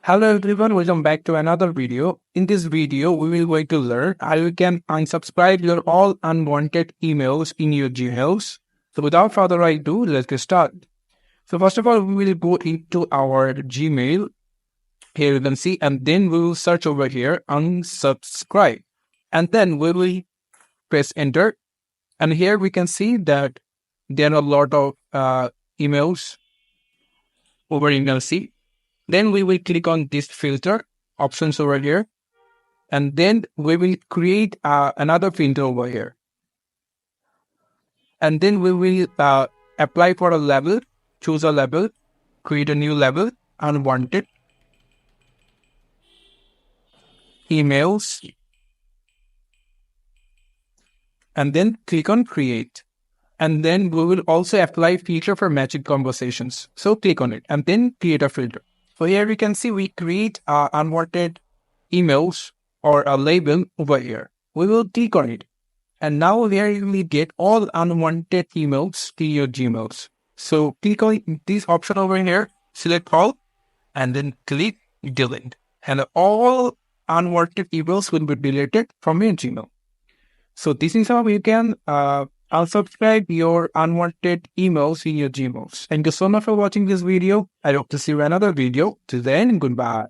Hello everyone, welcome back to another video. In this video, we will going to learn how you can unsubscribe your all unwanted emails in your Gmails. So without further ado, let's get started. So first of all, we will go into our Gmail. Here you can see, and then we will search over here, unsubscribe. And then we will press enter. And here we can see that there are a lot of emails over you can see. Then we will click on this filter options over here. And then we will create another filter over here. And then we will apply for a level, choose a level, create a new level, unwanted, emails, and then click on create. And then we will also apply filter for matching conversations. So click on it and then create a filter. So here we can see we create unwanted emails or a label over here. We will click on it. And now here you will get all unwanted emails to your Gmails. So click on this option over here, select all, and then click delete. And all unwanted emails will be deleted from your Gmail. So this is how you can unsubscribe your unwanted emails in your Gmails. Thank you so much for watching this video. I hope to see you in another video. Till then, goodbye.